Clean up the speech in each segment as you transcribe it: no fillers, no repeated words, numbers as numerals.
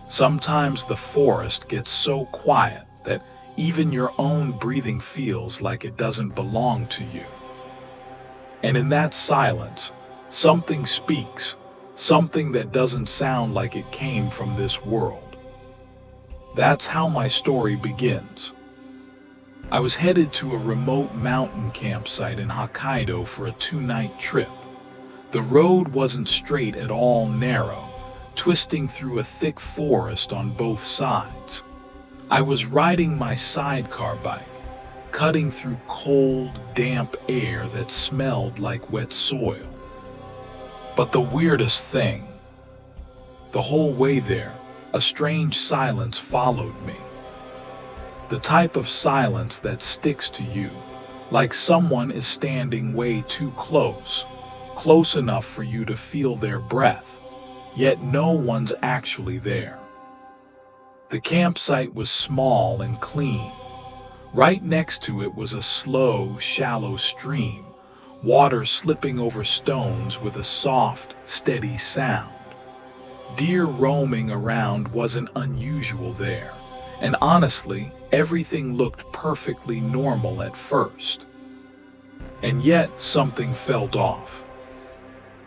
Sometimes the forest gets so quiet that even your own breathing feels like it doesn't belong to you. And in that silence, something speaks, something that doesn't sound like it came from this world. That's how my story begins. I was headed to a remote mountain campsite in Hokkaido for a 2-night trip. The road wasn't straight at all, narrow, twisting through a thick forest on both sides. I was riding my sidecar bike, cutting through cold, damp air that smelled like wet soil. But the weirdest thing, the whole way there, a strange silence followed me. The type of silence that sticks to you, like someone is standing way too close, close enough for you to feel their breath, yet no one's actually there. The campsite was small and clean. Right next to it was a slow, shallow stream, water slipping over stones with a soft, steady sound. Deer roaming around wasn't unusual there, and honestly, everything looked perfectly normal at first. And yet, something felt off.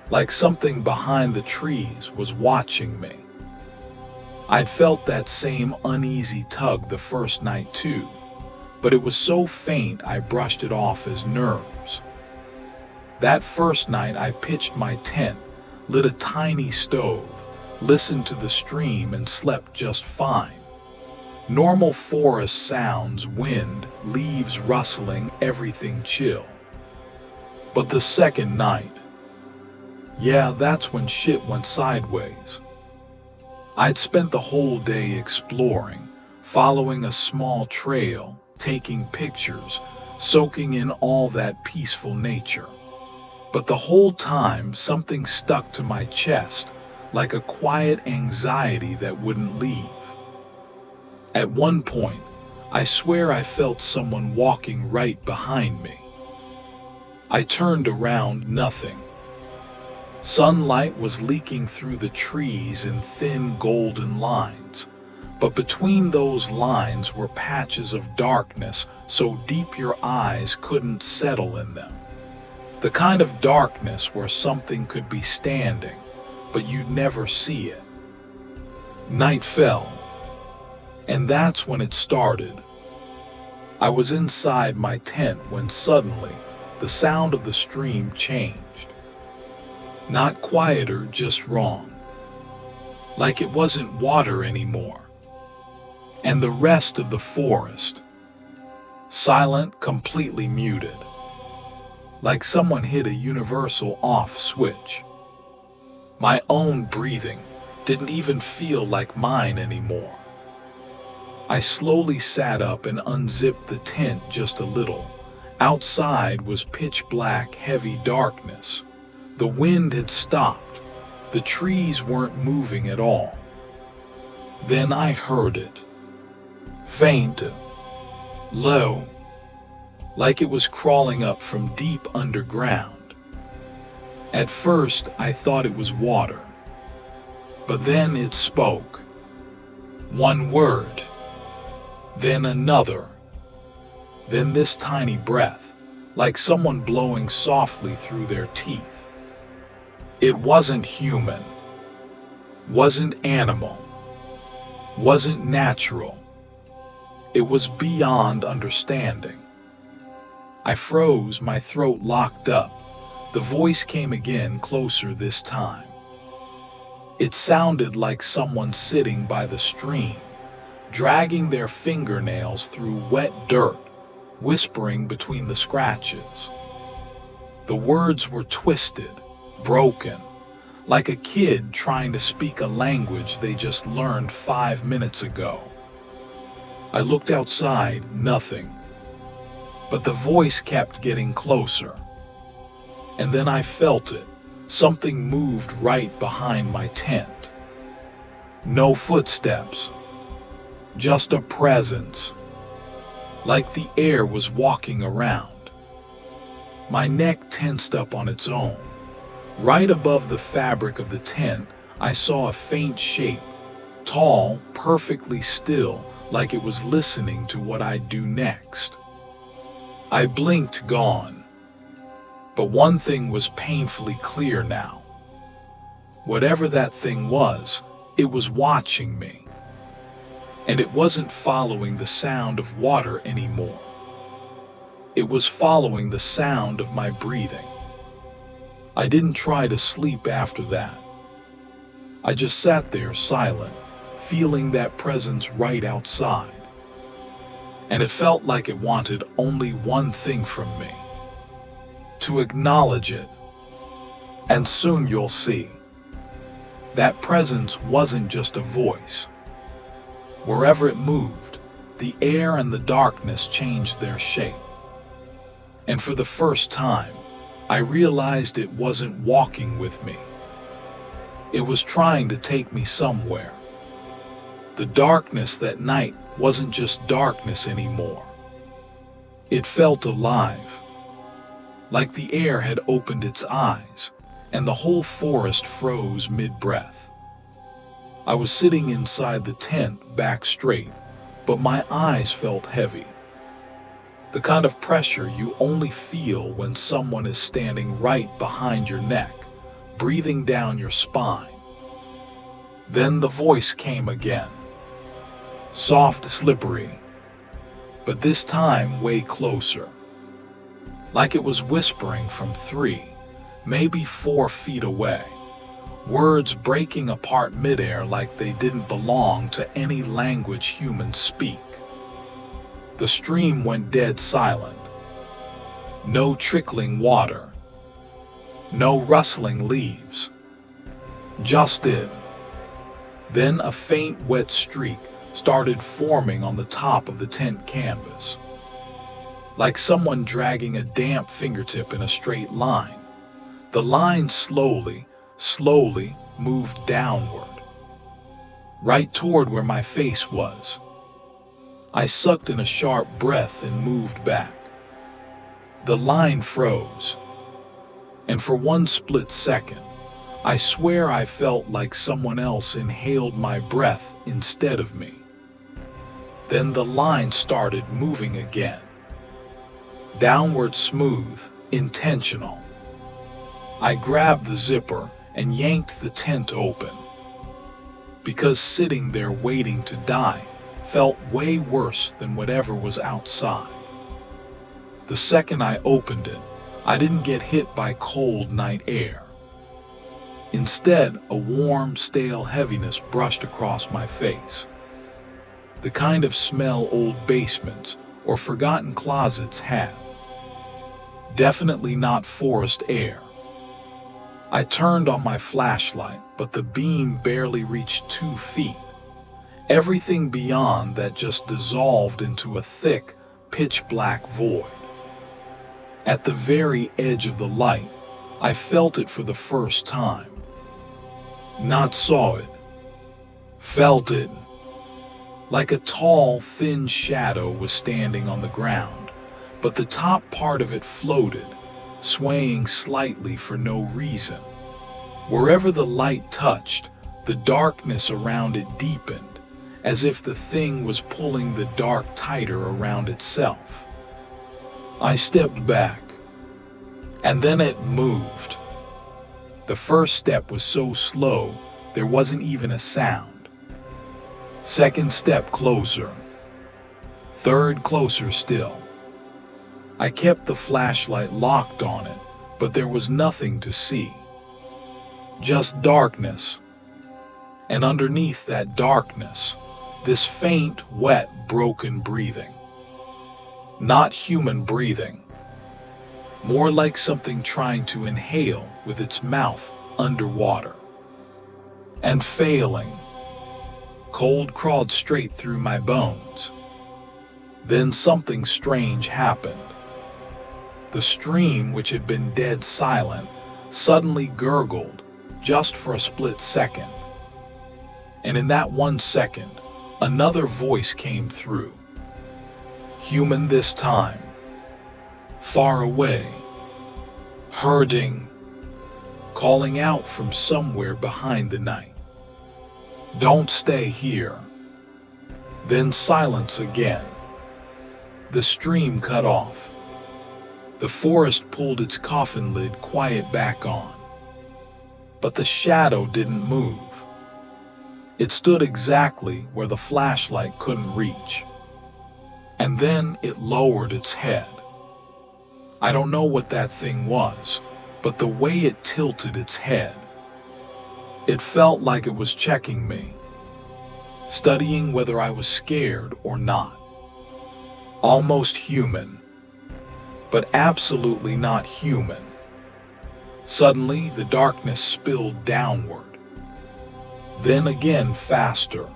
Like something behind the trees was watching me. I'd felt that same uneasy tug the first night too, but it was so faint I brushed it off as nerves. That first night I pitched my tent, lit a tiny stove, listened to the stream and slept just fine. Normal forest sounds, wind, leaves rustling, everything chill. But the second night, yeah, that's when shit went sideways. I'd spent the whole day exploring, following a small trail, taking pictures, soaking in all that peaceful nature. But the whole time, something stuck to my chest, like a quiet anxiety that wouldn't leave. At one point, I swear I felt someone walking right behind me. I turned around, nothing. Sunlight was leaking through the trees in thin golden lines, but between those lines were patches of darkness so deep your eyes couldn't settle in them. The kind of darkness where something could be standing, but you'd never see it. Night fell, and that's when it started. I was inside my tent when suddenly the sound of the stream changed. Not quieter, just wrong. Like it wasn't water anymore. And the rest of the forest, silent, completely muted. Like someone hit a universal off switch. My own breathing didn't even feel like mine anymore. I slowly sat up and unzipped the tent just a little. Outside was pitch black, heavy darkness. The wind had stopped. The trees weren't moving at all. Then I heard it. Faint, low, like it was crawling up from deep underground. At first, I thought it was water. But then it spoke. One word. Then another. Then this tiny breath, like someone blowing softly through their teeth. It wasn't human, wasn't animal, wasn't natural. It was beyond understanding. I froze, my throat locked up. The voice came again, closer this time. It sounded like someone sitting by the stream, dragging their fingernails through wet dirt, whispering between the scratches. The words were twisted, broken, like a kid trying to speak a language they just learned 5 minutes ago. I looked outside, nothing. But the voice kept getting closer. And then I felt it. Something moved right behind my tent. No footsteps, just a presence, like the air was walking around. My neck tensed up on its own. Right above the fabric of the tent, I saw a faint shape, tall, perfectly still, like it was listening to what I'd do next. I blinked, gone. But one thing was painfully clear now. Whatever that thing was, it was watching me. And it wasn't following the sound of water anymore. It was following the sound of my breathing. I didn't try to sleep after that. I just sat there silent, feeling that presence right outside. And it felt like it wanted only one thing from me: to acknowledge it. And soon you'll see. That presence wasn't just a voice. Wherever it moved, the air and the darkness changed their shape. And for the first time, I realized it wasn't walking with me. It was trying to take me somewhere. The darkness that night wasn't just darkness anymore. It felt alive, like the air had opened its eyes, and the whole forest froze mid-breath. I was sitting inside the tent, back straight, but my eyes felt heavy. The kind of pressure you only feel when someone is standing right behind your neck, breathing down your spine. Then the voice came again. Soft, slippery, but this time way closer. Like it was whispering from 3, maybe 4 feet away. Words breaking apart midair like they didn't belong to any language humans speak. The stream went dead silent. No trickling water. No rustling leaves. Just it. Then a faint wet streak started forming on the top of the tent canvas. Like someone dragging a damp fingertip in a straight line. The line slowly moved downward. Right toward where my face was. I sucked in a sharp breath and moved back. The line froze. And for one split second, I swear I felt like someone else inhaled my breath instead of me. Then the line started moving again. Downward, smooth, intentional. I grabbed the zipper and yanked the tent open. Because sitting there waiting to die felt way worse than whatever was outside. The second I opened it, I didn't get hit by cold night air. Instead, a warm, stale heaviness brushed across my face. The kind of smell old basements or forgotten closets had. Definitely not forest air. I turned on my flashlight, but the beam barely reached 2 feet. Everything beyond that just dissolved into a thick, pitch-black void. At the very edge of the light, I felt it for the first time. Not saw it. Felt it. Like a tall, thin shadow was standing on the ground, but the top part of it floated, swaying slightly for no reason. Wherever the light touched, the darkness around it deepened, as if the thing was pulling the dark tighter around itself. I stepped back, and then it moved. The first step was so slow, there wasn't even a sound. Second step, closer. Third, closer still. I kept the flashlight locked on it, but there was nothing to see. Just darkness. And underneath that darkness, this faint, wet, broken breathing. Not human breathing. More like something trying to inhale with its mouth underwater. And failing. Cold crawled straight through my bones. Then something strange happened. The stream, which had been dead silent, suddenly gurgled, just for a split second. And in that 1 second, another voice came through. Human this time. Far away. Herding. Calling out from somewhere behind the night. Don't stay here. Then silence again. The stream cut off. The forest pulled its coffin lid quiet back on. But the shadow didn't move. It stood exactly where the flashlight couldn't reach. And then it lowered its head. I don't know what that thing was, but the way it tilted its head, it felt like it was checking me, studying whether I was scared or not. Almost human, but absolutely not human. Suddenly, the darkness spilled downward. Then again faster,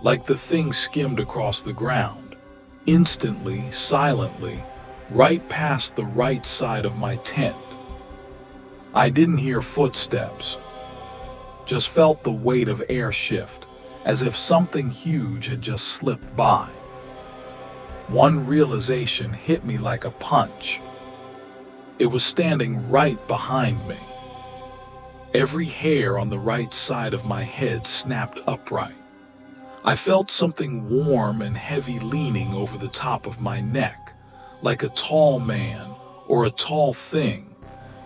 like the thing skimmed across the ground, instantly, silently, right past the right side of my tent. I didn't hear footsteps, just felt the weight of air shift, as if something huge had just slipped by. One realization hit me like a punch. It was standing right behind me. Every hair on the right side of my head snapped upright. I felt something warm and heavy leaning over the top of my neck, like a tall man or a tall thing,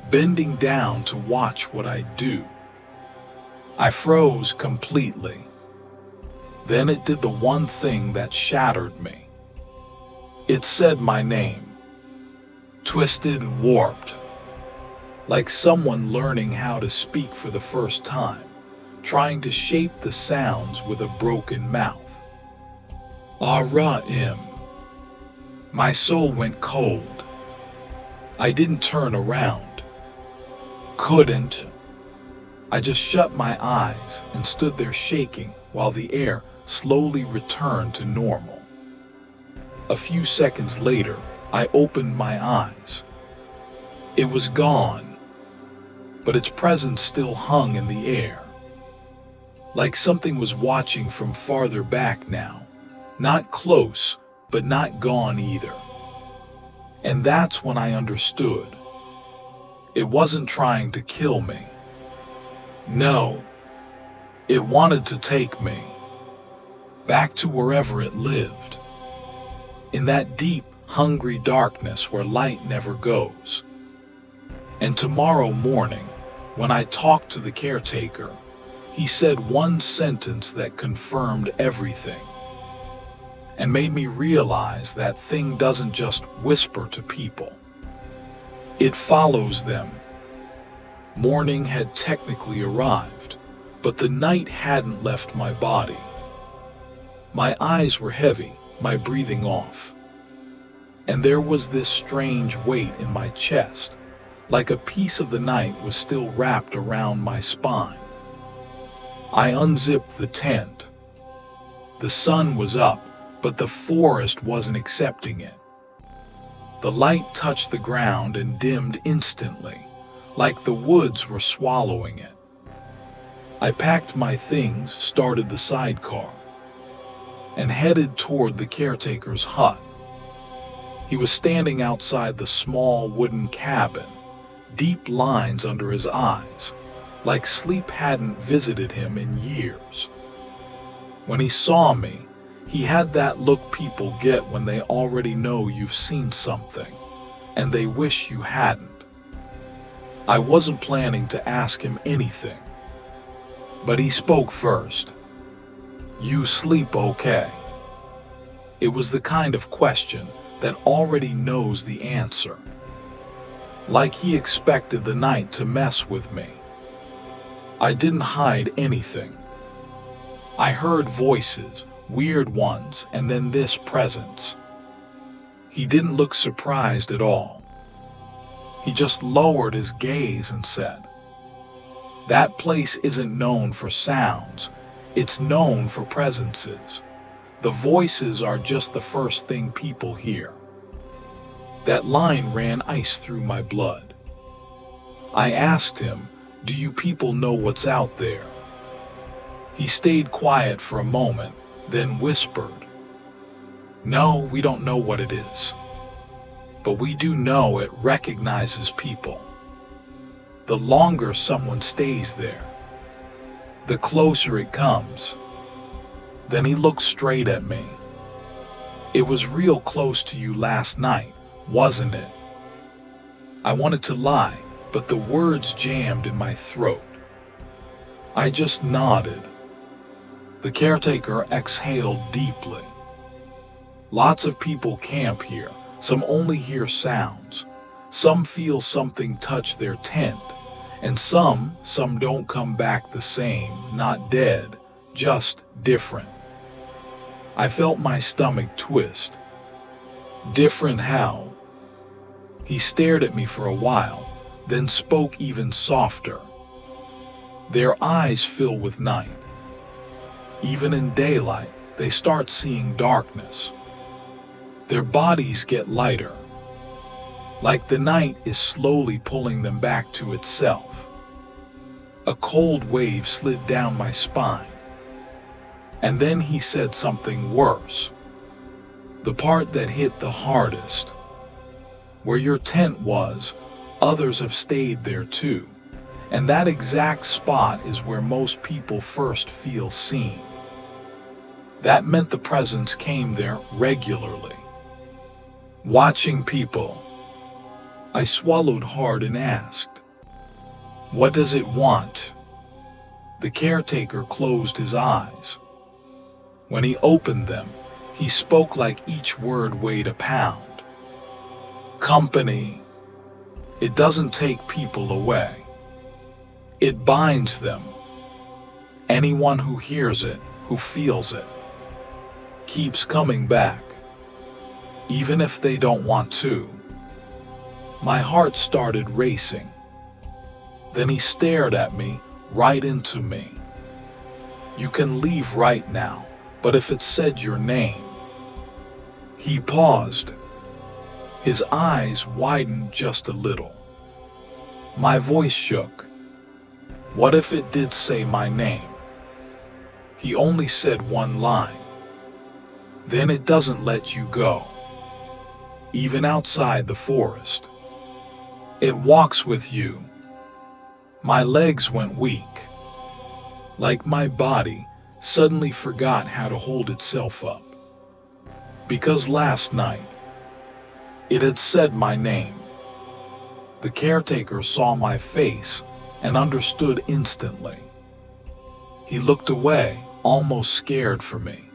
bending down to watch what I do. I froze completely. Then it did the one thing that shattered me. It said my name, twisted and warped, like someone learning how to speak for the first time, trying to shape the sounds with a broken mouth. Ra-im. My soul went cold. I didn't turn around. Couldn't. I just shut my eyes and stood there shaking while the air slowly returned to normal. A few seconds later, I opened my eyes. It was gone, but its presence still hung in the air, like something was watching from farther back now, not close, but not gone either. And that's when I understood. It wasn't trying to kill me. No, it wanted to take me back to wherever it lived, in that deep, hungry darkness where light never goes. And tomorrow morning, when I talked to the caretaker, he said one sentence that confirmed everything and made me realize that thing doesn't just whisper to people. It follows them. Morning had technically arrived, but the night hadn't left my body. My eyes were heavy, my breathing off. And there was this strange weight in my chest, like a piece of the night was still wrapped around my spine. I unzipped the tent. The sun was up, but the forest wasn't accepting it. The light touched the ground and dimmed instantly, like the woods were swallowing it. I packed my things, started the sidecar, and headed toward the caretaker's hut. He was standing outside the small wooden cabin, deep lines under his eyes, like sleep hadn't visited him in years. When he saw me, he had that look people get when they already know you've seen something, and they wish you hadn't. I wasn't planning to ask him anything, but he spoke first. "You sleep okay?" It was the kind of question that already knows the answer. Like he expected the night to mess with me. I didn't hide anything. I heard voices, weird ones, and then this presence. He didn't look surprised at all. He just lowered his gaze and said, "That place isn't known for sounds, it's known for presences. The voices are just the first thing people hear." That line ran ice through my blood. I asked him, "Do you people know what's out there?" He stayed quiet for a moment, then whispered, "No, we don't know what it is. But we do know it recognizes people. The longer someone stays there, the closer it comes. Then he looked straight at me. It was real close to you last night, wasn't it? I wanted to lie, but the words jammed in my throat. I just nodded. The caretaker exhaled deeply. Lots of people camp here. Some only hear sounds. Some feel something touch their tent. And some don't come back the same, not dead, just different. I felt my stomach twist. Different how? He stared at me for a while, then spoke even softer. Their eyes fill with night. Even in daylight, they start seeing darkness. Their bodies get lighter, like the night is slowly pulling them back to itself. A cold wave slid down my spine. And then he said something worse. The part that hit the hardest. Where your tent was, others have stayed there too. And that exact spot is where most people first feel seen. That meant the presence came there regularly. Watching people. I swallowed hard and asked, "What does it want?" The caretaker closed his eyes. When he opened them, he spoke like each word weighed a pound. Company. It doesn't take people away. It binds them. Anyone who hears it, who feels it, keeps coming back, even if they don't want to. My heart started racing. Then he stared at me, right into me. You can leave right now, but if it said your name. He paused. His eyes widened just a little. My voice shook. What if it did say my name? He only said one line. Then it doesn't let you go. Even outside the forest. It walks with you. My legs went weak. Like my body suddenly forgot how to hold itself up. Because last night, it had said my name. The caretaker saw my face and understood instantly. He looked away, almost scared for me.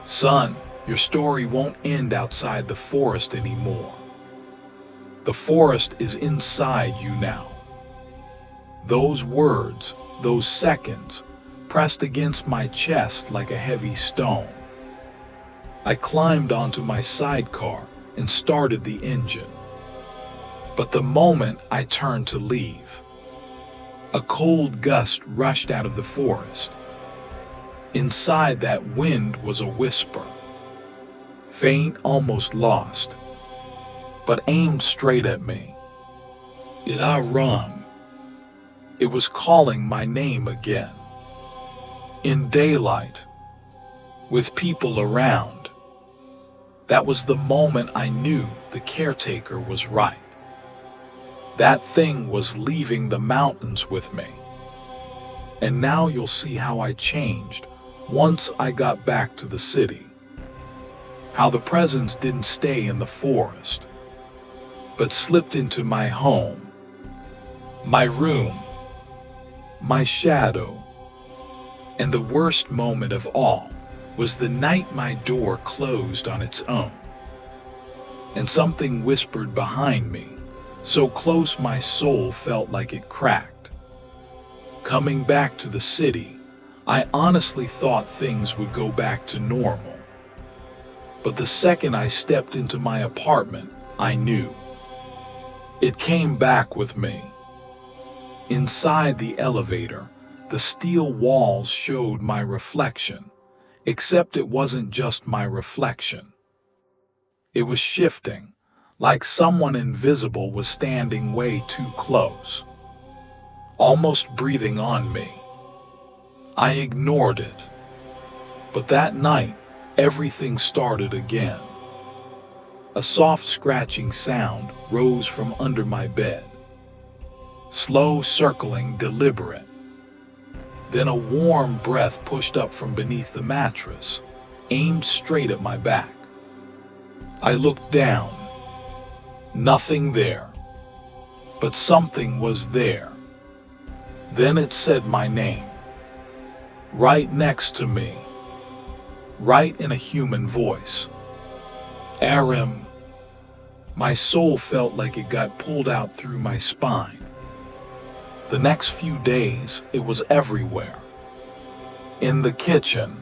Son, your story won't end outside the forest anymore. The forest is inside you now. Those words, those seconds, pressed against my chest like a heavy stone. I climbed onto my sidecar and started the engine. But the moment I turned to leave, a cold gust rushed out of the forest. Inside that wind was a whisper, faint, almost lost, but aimed straight at me. Did I run? It was calling my name again. In daylight, with people around. That was the moment I knew the caretaker was right. That thing was leaving the mountains with me. And now you'll see how I changed once I got back to the city. How the presence didn't stay in the forest, but slipped into my home, my room, my shadow. And the worst moment of all was the night my door closed on its own. And something whispered behind me, so close my soul felt like it cracked. Coming back to the city, I honestly thought things would go back to normal. But the second I stepped into my apartment, I knew. It came back with me. Inside the elevator, the steel walls showed my reflection, except it wasn't just my reflection. It was shifting, like someone invisible was standing way too close, almost breathing on me. I ignored it. But that night, everything started again. A soft scratching sound rose from under my bed. Slow, circling, deliberate. Then a warm breath pushed up from beneath the mattress, aimed straight at my back. I looked down. Nothing there. But something was there. Then it said my name. Right next to me. Right in a human voice. Aram. My soul felt like it got pulled out through my spine. The next few days, it was everywhere. In the kitchen.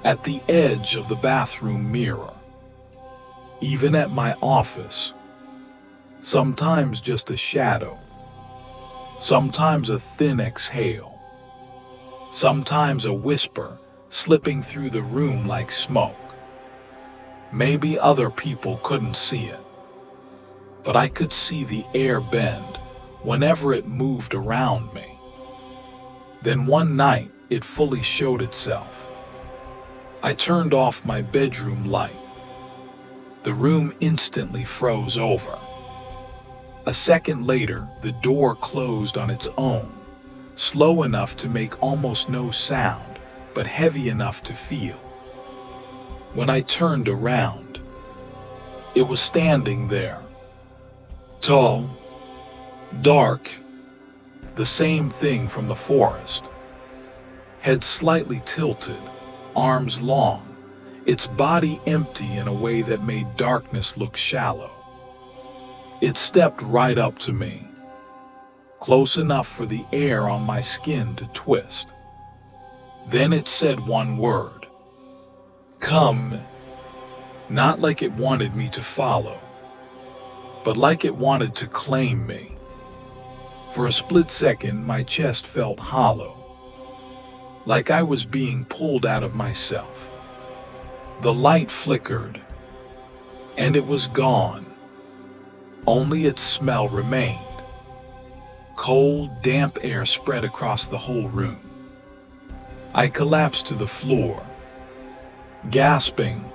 At the edge of the bathroom mirror. Even at my office. Sometimes just a shadow. Sometimes a thin exhale. Sometimes a whisper slipping through the room like smoke. Maybe other people couldn't see it, but I could see the air bend whenever it moved around me. Then one night, it fully showed itself. I turned off my bedroom light. The room instantly froze over. A second later, the door closed on its own, slow enough to make almost no sound, but heavy enough to feel. When I turned around, it was standing there. Tall, dark, the same thing from the forest. Head slightly tilted, arms long, its body empty in a way that made darkness look shallow. It stepped right up to me, close enough for the air on my skin to twist. Then it said one word. Come. Not like it wanted me to follow, but like it wanted to claim me. For a split second, my chest felt hollow, like I was being pulled out of myself. The light flickered, and it was gone. Only its smell remained. Cold, damp air spread across the whole room. I collapsed to the floor, gasping.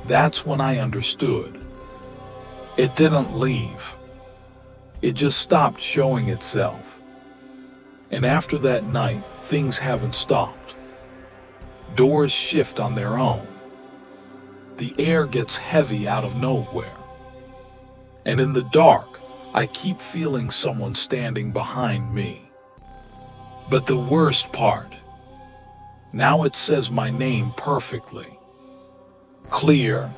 That's when I understood. It didn't leave. It just stopped showing itself. And after that night, things haven't stopped. Doors shift on their own. The air gets heavy out of nowhere. And in the dark, I keep feeling someone standing behind me. But the worst part, now it says my name perfectly. Clear,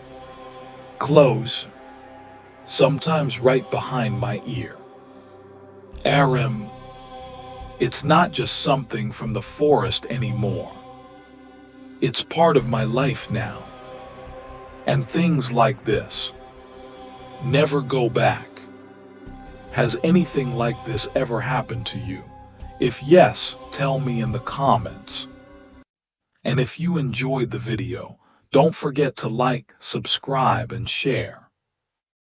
close, sometimes right behind my ear. Aram. It's not just something from the forest anymore. It's part of my life now. And things like this never go back. Has anything like this ever happened to you? If yes, tell me in the comments. And if you enjoyed the video, don't forget to like, subscribe, and share.